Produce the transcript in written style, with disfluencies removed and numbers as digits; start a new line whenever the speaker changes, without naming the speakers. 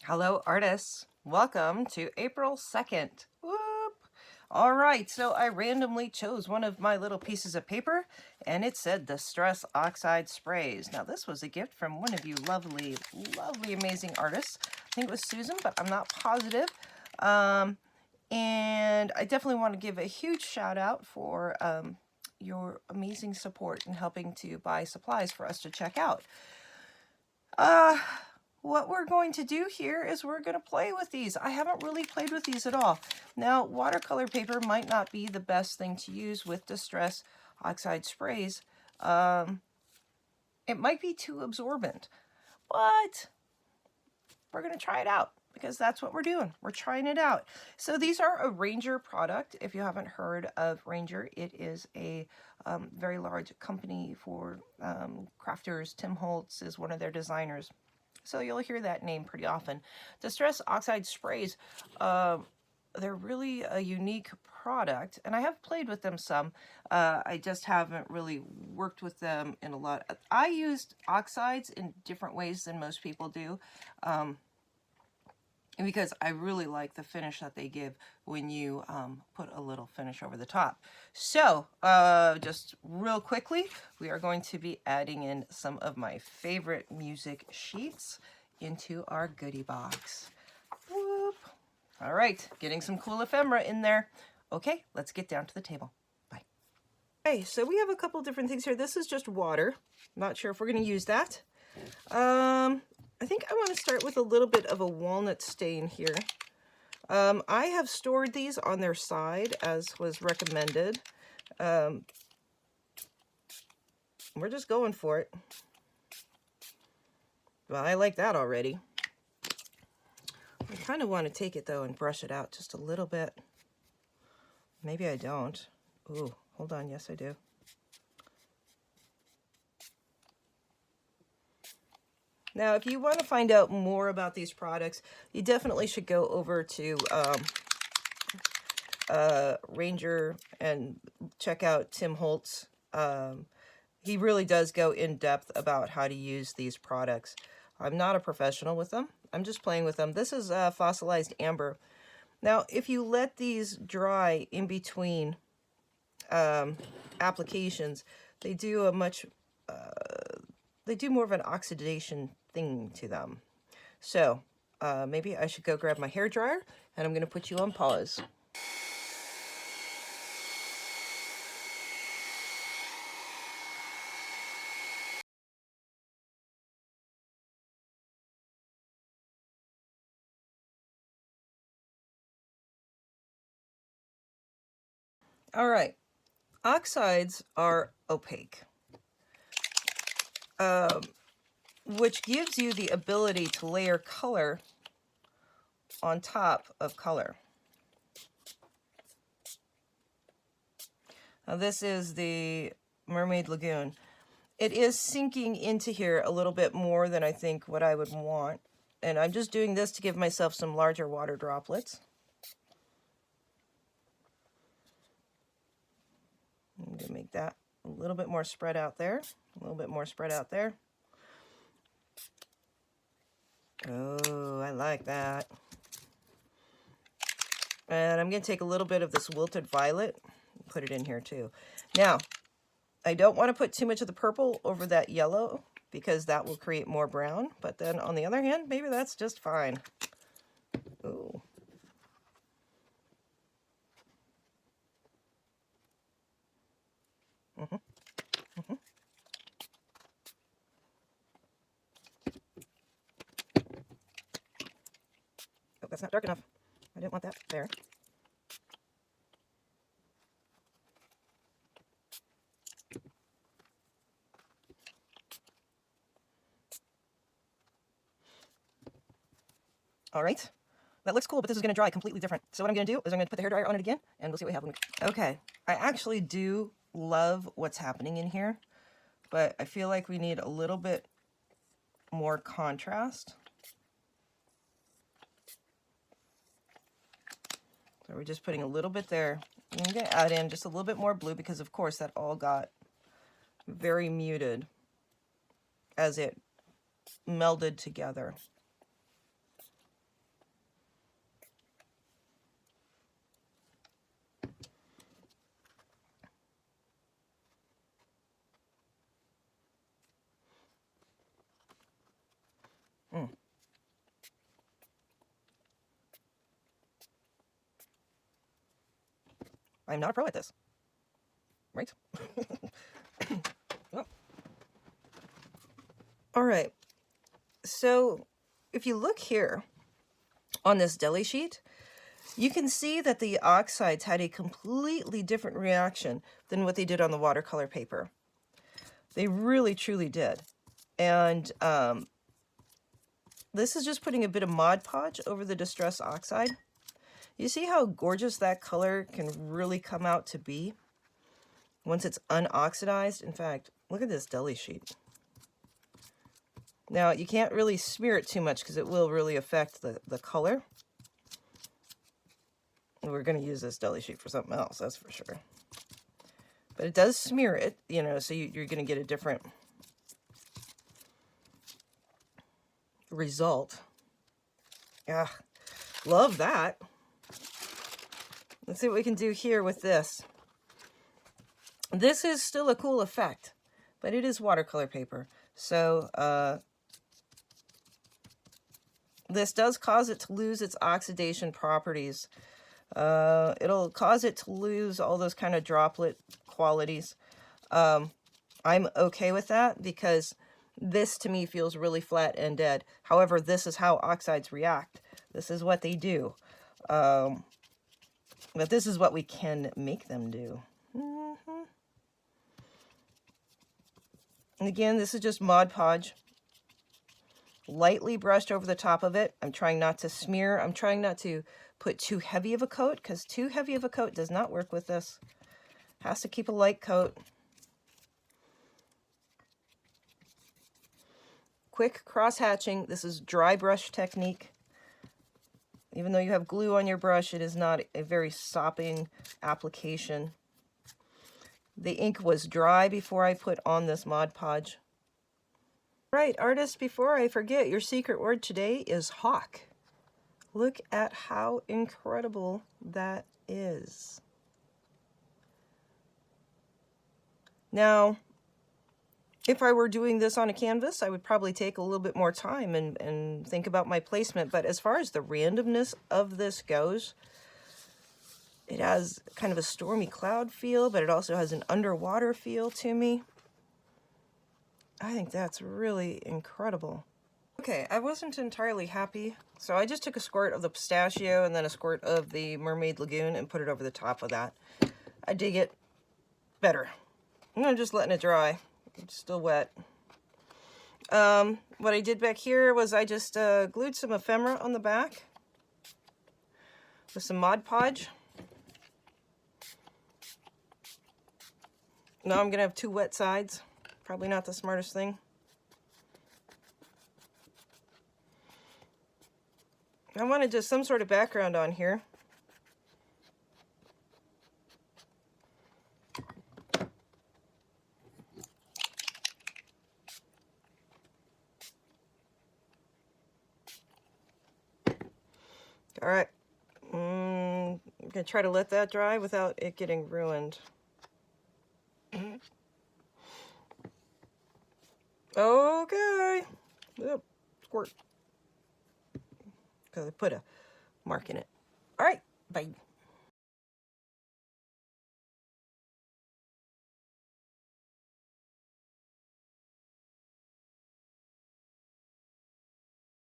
Hello, artists. Welcome to April 2nd. Whoop! All right, so I randomly chose one of my little pieces of paper, and it said Distress Oxide Sprays. Now, this was a gift from one of you lovely, lovely, amazing artists. I think it was Susan, but I'm not positive. And I definitely want to give a huge shout out for your amazing support in helping to buy supplies for us to check out. What we're going to do here is we're going to play with these. I haven't really played with these at all. Now, watercolor paper might not be the best thing to use with Distress Oxide sprays. It might be too absorbent, but we're going to try it out because that's what we're doing. We're trying it out. So these are a Ranger product. If you haven't heard of Ranger, it is a very large company for crafters. Tim Holtz is one of their designers. So you'll hear that name pretty often. Distress Oxide sprays, they're really a unique product, and I have played with them some. I just haven't really worked with them in a lot. I used oxides in different ways than most people do, because I really like the finish that they give when you put a little finish over the top. So just real quickly, we are going to be adding in some of my favorite music sheets into our goodie box. Whoop. All right, getting some cool ephemera in there. Okay, let's get down to the table. Bye. Okay, so we have a couple different things here. This is just water. Not sure if we're going to use that. I think I want to start with a little bit of a walnut stain here. I have stored these on their side as was recommended. We're just going for it. Well, I like that already. I kind of want to take it though and brush it out just a little bit. Maybe I don't. Ooh, hold on. Yes, I do. Now, if you want to find out more about these products, you definitely should go over to Ranger and check out Tim Holtz. He really does go in depth about how to use these products. I'm not a professional with them. I'm just playing with them. This is fossilized amber. Now, if you let these dry in between applications, they do a much they do more of an oxidation thing to them. So maybe I should go grab my hair dryer, and I'm going to put you on pause. All right, oxides are opaque, which gives you the ability to layer color on top of color. Now this is the Mermaid Lagoon. It is sinking into here a little bit more than I think what I would want. And I'm just doing this to give myself some larger water droplets. I'm going to make that a little bit more spread out there. A little bit more spread out there. Oh, I like that. And I'm going to take a little bit of this wilted violet and put it in here too. Now, I don't want to put too much of the purple over that yellow because that will create more brown. But then on the other hand, maybe that's just fine. Ooh. Mm-hmm. Mm-hmm. Oh, that's not dark enough. I didn't want that there. All right. That looks cool, but this is going to dry completely different. So what I'm going to do is I'm going to put the hairdryer on it again, and we'll see what we have. Okay. I actually do love what's happening in here, but I feel like we need a little bit more contrast. So we're just putting a little bit there. I'm going to add in just a little bit more blue because, of course, that all got very muted as it melded together. I'm not a pro at this. Right? Oh. All right. So if you look here on this Deli sheet, you can see that the oxides had a completely different reaction than what they did on the watercolor paper. They really, truly did. And this is just putting a bit of Mod Podge over the Distress Oxide. You see how gorgeous that color can really come out to be once it's unoxidized? In fact, look at this Deli sheet. Now, you can't really smear it too much because it will really affect the color. We're going to use this Deli sheet for something else, that's for sure. But it does smear it, you know, so you're going to get a different result. Yeah, love that. Let's see what we can do here with this. This is still a cool effect, but it is watercolor paper. So this does cause it to lose its oxidation properties. It'll cause it to lose all those kind of droplet qualities. I'm okay with that because this to me feels really flat and dead. However, this is how oxides react. This is what they do. But this is what we can make them do. And again, this is just Mod Podge. Lightly brushed over the top of it. I'm trying not to smear. I'm trying not to put too heavy of a coat because too heavy of a coat does not work with this. Has to keep a light coat. Quick cross hatching. This is dry brush technique. Even though you have glue on your brush, it is not a very sopping application. The ink was dry before I put on this Mod Podge. Right, artists, before I forget, your secret word today is hawk. Look at how incredible that is. Now, if I were doing this on a canvas, I would probably take a little bit more time and think about my placement. But as far as the randomness of this goes, it has kind of a stormy cloud feel, but it also has an underwater feel to me. I think that's really incredible. Okay, I wasn't entirely happy, so I just took a squirt of the pistachio and then a squirt of the Mermaid Lagoon and put it over the top of that. I dig it better. I'm just letting it dry. It's still wet. What I did back here was I just glued some ephemera on the back with some Mod Podge. Now I'm going to have two wet sides. Probably not the smartest thing. I wanted just some sort of background on here. All right. I'm going to try to let that dry without it getting ruined. Okay. Yep. Squirt. Because I put a mark in it. All right. Bye.